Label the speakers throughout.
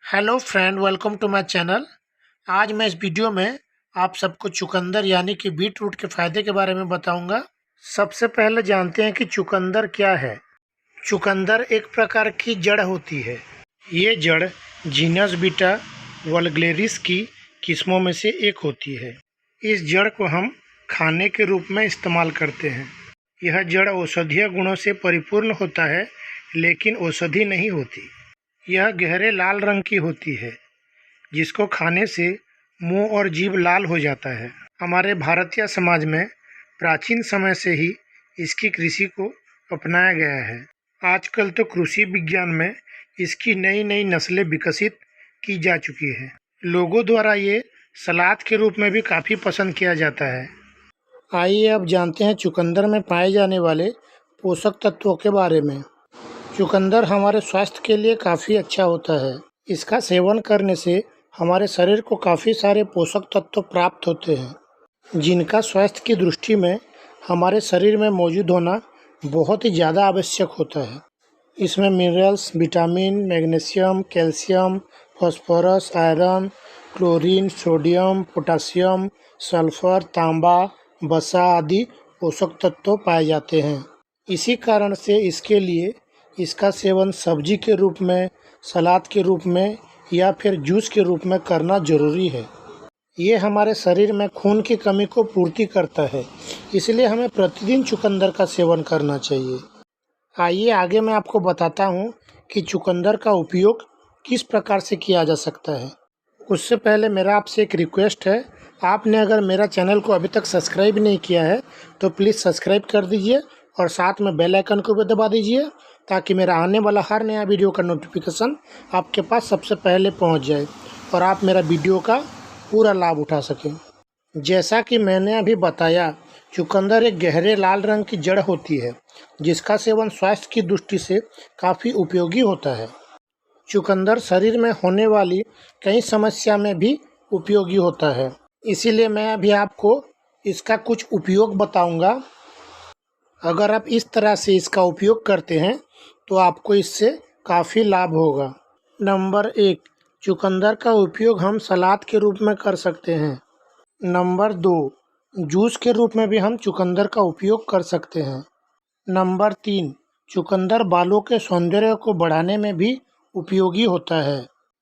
Speaker 1: Hello friend, welcome to my channel. आज मैं इस वीडियो में आप सबको चुकंदर यानी कि बीट रूट के फ़ायदे के बारे में बताऊंगा। सबसे पहले जानते हैं कि चुकंदर क्या है। चुकंदर एक प्रकार की जड़ होती है। ये जड़ जीनस बीटा वल्गेरिस की किस्मों में से एक होती है। इस जड़ को हम खाने के रूप में इस्तेमाल करते हैं। यह जड़ औषधीय गुणों से परिपूर्ण होता है, लेकिन औषधि नहीं होती। यह गहरे लाल रंग की होती है, जिसको खाने से मुंह और जीभ लाल हो जाता है। हमारे भारतीय समाज में प्राचीन समय से ही इसकी कृषि को अपनाया गया है। आजकल तो कृषि विज्ञान में इसकी नई नई नस्लें विकसित की जा चुकी हैं। लोगों द्वारा ये सलाद के रूप में भी काफ़ी पसंद किया जाता है। आइए अब जानते हैं चुकंदर में पाए जाने वाले पोषक तत्वों के बारे में। चुकंदर हमारे स्वास्थ्य के लिए काफ़ी अच्छा होता है। इसका सेवन करने से हमारे शरीर को काफ़ी सारे पोषक तत्व प्राप्त होते हैं, जिनका स्वास्थ्य की दृष्टि में हमारे शरीर में मौजूद होना बहुत ही ज़्यादा आवश्यक होता है। इसमें minerals, vitamin, magnesium, calcium, phosphorus, iron, chlorine, sodium, potassium, sulphur, तांबा, वसा आदि पोषक तत्व पाए जाते हैं। इसी कारण से इसके लिए इसका सेवन सब्जी के रूप में, सलाद के रूप में या फिर जूस के रूप में करना ज़रूरी है। ये हमारे शरीर में खून की कमी को पूर्ति करता है, इसलिए हमें प्रतिदिन चुकंदर का सेवन करना चाहिए। आइए आगे मैं आपको बताता हूँ कि चुकंदर का उपयोग किस प्रकार से किया जा सकता है। उससे पहले मेरा आपसे एक रिक्वेस्ट है, आपने अगर मेरा चैनल को अभी तक सब्सक्राइब नहीं किया है तो प्लीज़ सब्सक्राइब कर दीजिए और साथ में बेल आइकन को भी दबा दीजिए, ताकि मेरा आने वाला हर नया वीडियो का नोटिफिकेशन आपके पास सबसे पहले पहुंच जाए और आप मेरा वीडियो का पूरा लाभ उठा सकें। जैसा कि मैंने अभी बताया, चुकंदर एक गहरे लाल रंग की जड़ होती है, जिसका सेवन स्वास्थ्य की दृष्टि से काफ़ी उपयोगी होता है। चुकंदर शरीर में होने वाली कई समस्या में भी उपयोगी होता है, इसीलिए मैं अभी आपको इसका कुछ उपयोग बताऊंगा। अगर आप इस तरह से इसका उपयोग करते हैं तो आपको इससे काफ़ी लाभ होगा। नंबर 1, चुकंदर का उपयोग हम सलाद के रूप में कर सकते हैं। नंबर 2, जूस के रूप में भी हम चुकंदर का उपयोग कर सकते हैं। नंबर 3, चुकंदर बालों के सौंदर्य को बढ़ाने में भी उपयोगी होता है।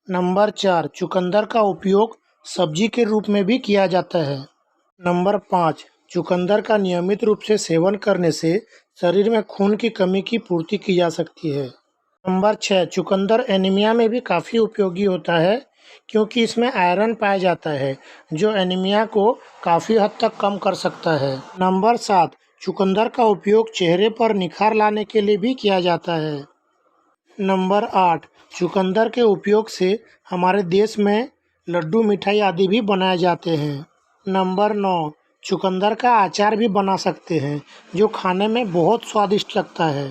Speaker 1: नंबर 4, चुकंदर का उपयोग सब्जी के रूप में भी किया जाता है। नंबर 5, चुकंदर का नियमित रूप से सेवन करने से शरीर में खून की कमी की पूर्ति की जा सकती है। नंबर 6, चुकंदर एनीमिया में भी काफ़ी उपयोगी होता है, क्योंकि इसमें आयरन पाया जाता है, जो एनीमिया को काफ़ी हद तक कम कर सकता है। नंबर 7, चुकंदर का उपयोग चेहरे पर निखार लाने के लिए भी किया जाता है। नंबर 8, चुकंदर के उपयोग से हमारे देश में लड्डू, मिठाई आदि भी बनाए जाते हैं। नंबर 9, चुकंदर का अचार भी बना सकते हैं, जो खाने में बहुत स्वादिष्ट लगता है।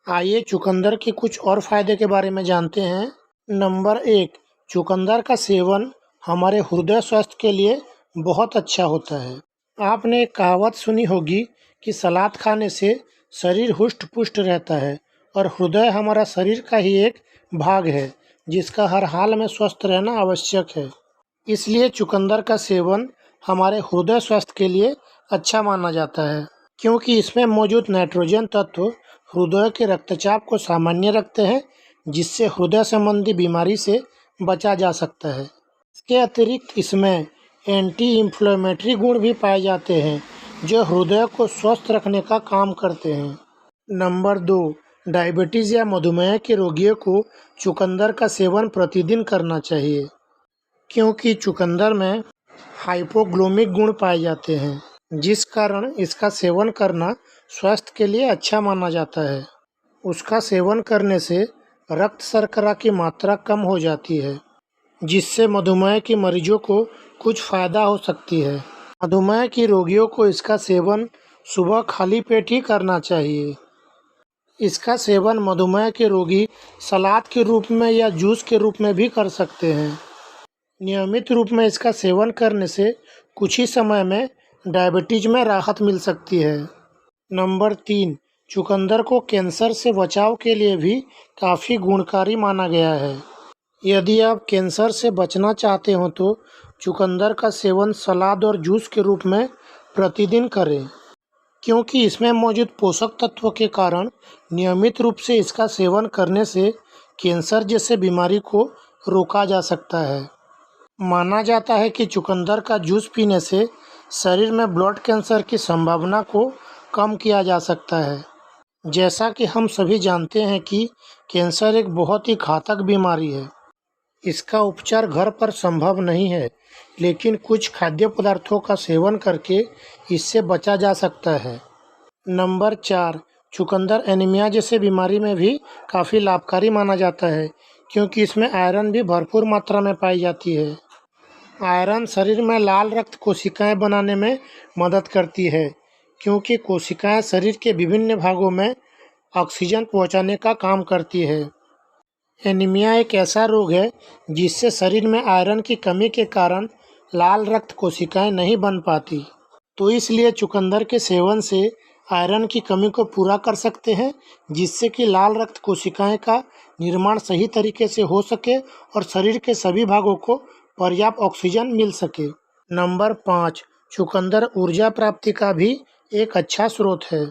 Speaker 1: आइए चुकंदर के कुछ और फायदे के बारे में जानते हैं। नंबर 1, चुकंदर का सेवन हमारे हृदय स्वास्थ्य के लिए बहुत अच्छा होता है। आपने एक कहावत सुनी होगी कि सलाद खाने से शरीर हुष्ट पुष्ट रहता है, और हृदय हमारा शरीर का ही एक भाग है, जिसका हर हाल में स्वस्थ रहना आवश्यक है। इसलिए चुकंदर का सेवन हमारे हृदय स्वास्थ्य के लिए अच्छा माना जाता है, क्योंकि इसमें मौजूद नाइट्रोजन तत्व हृदय के रक्तचाप को सामान्य रखते हैं, जिससे हृदय संबंधी बीमारी से बचा जा सकता है। इसके अतिरिक्त इसमें एंटी इंफ्लेमेटरी गुण भी पाए जाते हैं, जो हृदय को स्वस्थ रखने का काम करते हैं। नंबर 2, डायबिटीज़ या मधुमेह के रोगियों को चुकंदर का सेवन प्रतिदिन करना चाहिए, क्योंकि चुकंदर में हाइपोग्लाइकेमिक गुण पाए जाते हैं, जिस कारण इसका सेवन करना स्वास्थ्य के लिए अच्छा माना जाता है। उसका सेवन करने से रक्त शर्करा की मात्रा कम हो जाती है, जिससे मधुमेह के मरीजों को कुछ फ़ायदा हो सकती है। मधुमेह के रोगियों को इसका सेवन सुबह खाली पेट ही करना चाहिए। इसका सेवन मधुमेह के रोगी सलाद के रूप में या जूस के रूप में भी कर सकते हैं। नियमित रूप में इसका सेवन करने से कुछ ही समय में डायबिटीज में राहत मिल सकती है। नंबर 3, चुकंदर को कैंसर से बचाव के लिए भी काफ़ी गुणकारी माना गया है। यदि आप कैंसर से बचना चाहते हो तो चुकंदर का सेवन सलाद और जूस के रूप में प्रतिदिन करें, क्योंकि इसमें मौजूद पोषक तत्व के कारण नियमित रूप से इसका सेवन करने से कैंसर जैसे बीमारी को रोका जा सकता है। माना जाता है कि चुकंदर का जूस पीने से शरीर में ब्लड कैंसर की संभावना को कम किया जा सकता है। जैसा कि हम सभी जानते हैं कि कैंसर एक बहुत ही घातक बीमारी है। इसका उपचार घर पर संभव नहीं है, लेकिन कुछ खाद्य पदार्थों का सेवन करके इससे बचा जा सकता है। नंबर 4, चुकंदर एनीमिया जैसे बीमारी में भी काफ़ी लाभकारी माना जाता है, क्योंकि इसमें आयरन भी भरपूर मात्रा में पाई जाती है। आयरन शरीर में लाल रक्त कोशिकाएं बनाने में मदद करती है, क्योंकि कोशिकाएं शरीर के विभिन्न भागों में ऑक्सीजन पहुंचाने का काम करती है। एनीमिया एक ऐसा रोग है जिससे शरीर में आयरन की कमी के कारण लाल रक्त कोशिकाएं नहीं बन पाती, तो इसलिए चुकंदर के सेवन से आयरन की कमी को पूरा कर सकते हैं, जिससे कि लाल रक्त कोशिकाएं का निर्माण सही तरीके से हो सके और शरीर के सभी भागों को पर्याप्त ऑक्सीजन मिल सके। नंबर 5, चुकंदर ऊर्जा प्राप्ति का भी एक अच्छा स्रोत है।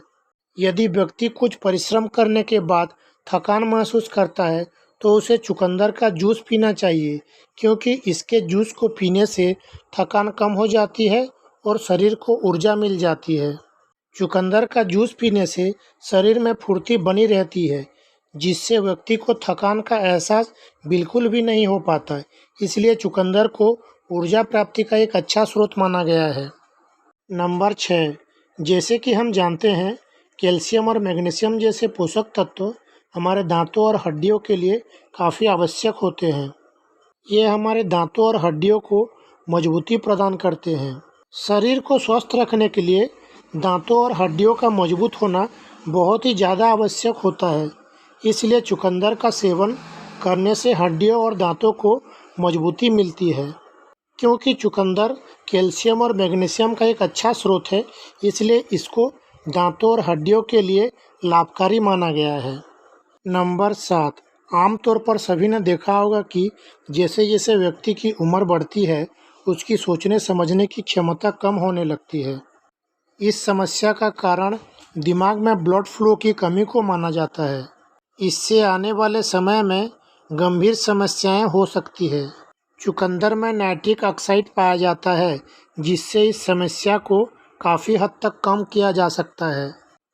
Speaker 1: यदि व्यक्ति कुछ परिश्रम करने के बाद थकान महसूस करता है तो उसे चुकंदर का जूस पीना चाहिए, क्योंकि इसके जूस को पीने से थकान कम हो जाती है और शरीर को ऊर्जा मिल जाती है। चुकंदर का जूस पीने से शरीर में फुर्ती बनी रहती है, जिससे व्यक्ति को थकान का एहसास बिल्कुल भी नहीं हो पाता है। इसलिए चुकंदर को ऊर्जा प्राप्ति का एक अच्छा स्रोत माना गया है। नंबर 6, जैसे कि हम जानते हैं, कैल्शियम और मैग्नीशियम जैसे पोषक तत्व हमारे दांतों और हड्डियों के लिए काफ़ी आवश्यक होते हैं। ये हमारे दांतों और हड्डियों को मजबूती प्रदान करते हैं। शरीर को स्वस्थ रखने के लिए दांतों और हड्डियों का मजबूत होना बहुत ही ज़्यादा आवश्यक होता है। इसलिए चुकंदर का सेवन करने से हड्डियों और दांतों को मजबूती मिलती है। क्योंकि चुकंदर कैल्शियम और मैग्नीशियम का एक अच्छा स्रोत है, इसलिए इसको दांतों और हड्डियों के लिए लाभकारी माना गया है। नंबर 7, आमतौर पर सभी ने देखा होगा कि जैसे जैसे व्यक्ति की उम्र बढ़ती है, उसकी सोचने समझने की क्षमता कम होने लगती है। इस समस्या का कारण दिमाग में ब्लड फ्लो की कमी को माना जाता है। इससे आने वाले समय में गंभीर समस्याएं हो सकती है। चुकंदर में नाइट्रिक ऑक्साइड पाया जाता है, जिससे इस समस्या को काफ़ी हद तक कम किया जा सकता है।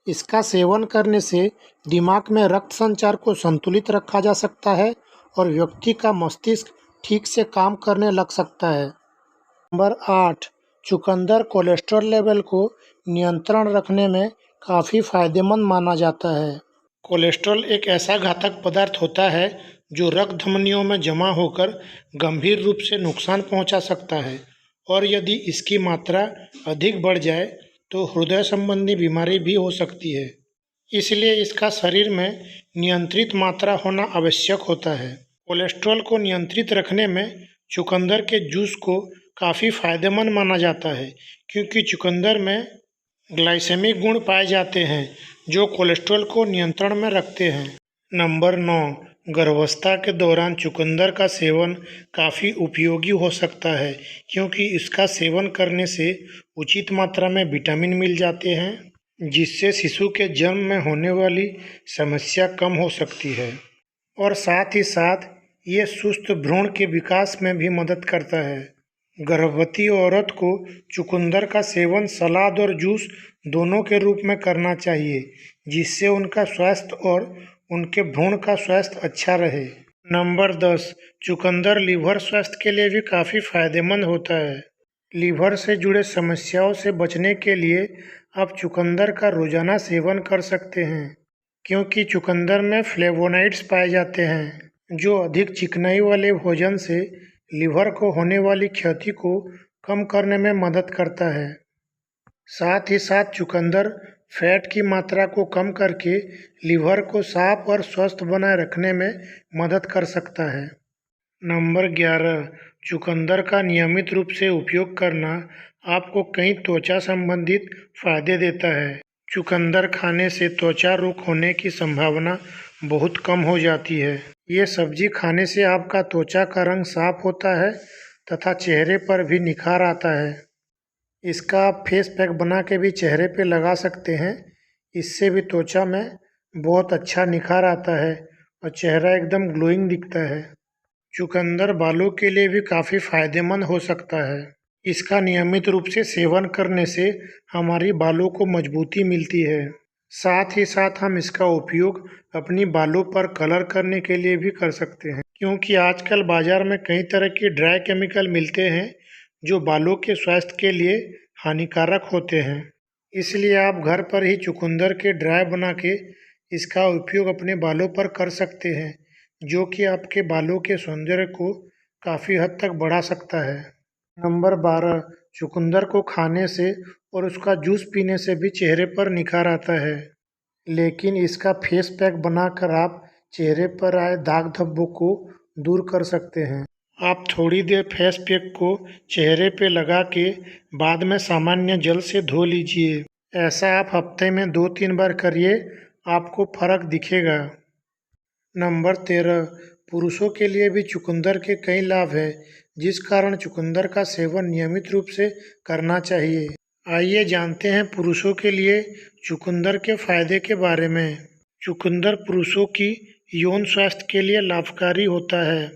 Speaker 1: इसका सेवन करने से दिमाग में रक्त संचार को संतुलित रखा जा सकता है और व्यक्ति का मस्तिष्क ठीक से काम करने लग सकता है। नंबर 8, चुकंदर कोलेस्ट्रॉल लेवल को नियंत्रण रखने में काफ़ी फायदेमंद माना जाता है। कोलेस्ट्रॉल एक ऐसा घातक पदार्थ होता है जो रक्त धमनियों में जमा होकर गंभीर रूप से नुकसान पहुंचा सकता है, और यदि इसकी मात्रा अधिक बढ़ जाए तो हृदय संबंधी बीमारी भी हो सकती है। इसलिए इसका शरीर में नियंत्रित मात्रा होना आवश्यक होता है। कोलेस्ट्रॉल को नियंत्रित रखने में चुकंदर के जूस को काफ़ी फायदेमंद माना जाता है, क्योंकि चुकंदर में ग्लाइसेमिक गुण पाए जाते हैं जो कोलेस्ट्रॉल को नियंत्रण में रखते हैं। नंबर 9, गर्भावस्था के दौरान चुकंदर का सेवन काफ़ी उपयोगी हो सकता है, क्योंकि इसका सेवन करने से उचित मात्रा में विटामिन मिल जाते हैं, जिससे शिशु के जन्म में होने वाली समस्या कम हो सकती है। और साथ ही साथ ये सुस्त भ्रूण के विकास में भी मदद करता है। गर्भवती औरत को चुकंदर का सेवन सलाद और जूस दोनों के रूप में करना चाहिए, जिससे उनका स्वास्थ्य और उनके भ्रूण का स्वास्थ्य अच्छा रहे। नंबर 10, चुकंदर लीवर स्वास्थ्य के लिए भी काफ़ी फायदेमंद होता है। लीवर से जुड़े समस्याओं से बचने के लिए आप चुकंदर का रोजाना सेवन कर सकते हैं, क्योंकि चुकंदर में फ्लेवोनॉइड्स पाए जाते हैं, जो अधिक चिकनाई वाले भोजन से लीवर को होने वाली क्षति को कम करने में मदद करता है। साथ ही साथ चुकंदर फैट की मात्रा को कम करके लीवर को साफ और स्वस्थ बनाए रखने में मदद कर सकता है। नंबर 11, चुकंदर का नियमित रूप से उपयोग करना आपको कई त्वचा संबंधित फायदे देता है। चुकंदर खाने से त्वचा रोग होने की संभावना बहुत कम हो जाती है। ये सब्जी खाने से आपका त्वचा का रंग साफ होता है तथा चेहरे पर भी निखार आता है। इसका आप फेस पैक बना के भी चेहरे पे लगा सकते हैं। इससे भी त्वचा में बहुत अच्छा निखार आता है और चेहरा एकदम ग्लोइंग दिखता है। चुकंदर बालों के लिए भी काफ़ी फायदेमंद हो सकता है। इसका नियमित रूप से सेवन करने से हमारी बालों को मजबूती मिलती है। साथ ही साथ हम इसका उपयोग अपनी बालों पर कलर करने के लिए भी कर सकते हैं, क्योंकि आजकल बाजार में कई तरह के ड्राई केमिकल मिलते हैं जो बालों के स्वास्थ्य के लिए हानिकारक होते हैं। इसलिए आप घर पर ही चुकंदर के ड्राई बना के इसका उपयोग अपने बालों पर कर सकते हैं, जो कि आपके बालों के सौंदर्य को काफ़ी हद तक बढ़ा सकता है। नंबर 12, चुकंदर को खाने से और उसका जूस पीने से भी चेहरे पर निखार आता है। लेकिन इसका फेस पैक बनाकर आप चेहरे पर आए दाग धब्बों को दूर कर सकते हैं। आप थोड़ी देर फेस पैक को चेहरे पे लगा के बाद में सामान्य जल से धो लीजिए। ऐसा आप हफ्ते में 2-3 बार करिए, आपको फर्क दिखेगा। नंबर 13, पुरुषों के लिए भी चुकंदर के कई लाभ हैं, जिस कारण चुकंदर का सेवन नियमित रूप से करना चाहिए। आइए जानते हैं पुरुषों के लिए चुकंदर के फायदे के बारे में। चुकंदर पुरुषों की यौन स्वास्थ्य के लिए लाभकारी होता है।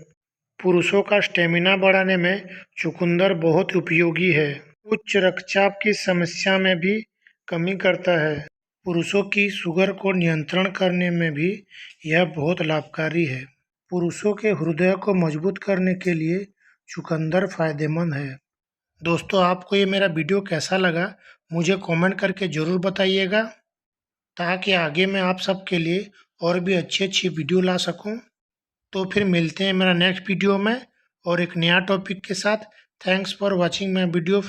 Speaker 1: पुरुषों का स्टेमिना बढ़ाने में चुकंदर बहुत उपयोगी है। उच्च रक्तचाप की समस्या में भी कमी करता है। पुरुषों की शुगर को नियंत्रण करने में भी यह बहुत लाभकारी है। पुरुषों के हृदय को मजबूत करने के लिए चुकंदर फायदेमंद है। दोस्तों, आपको ये मेरा वीडियो कैसा लगा मुझे कमेंट करके ज़रूर बताइएगा, ताकि आगे मैं आप सबके लिए और भी अच्छी वीडियो ला सकूं। तो फिर मिलते हैं मेरा नेक्स्ट वीडियो में और एक नया टॉपिक के साथ। Thanks for watching my video.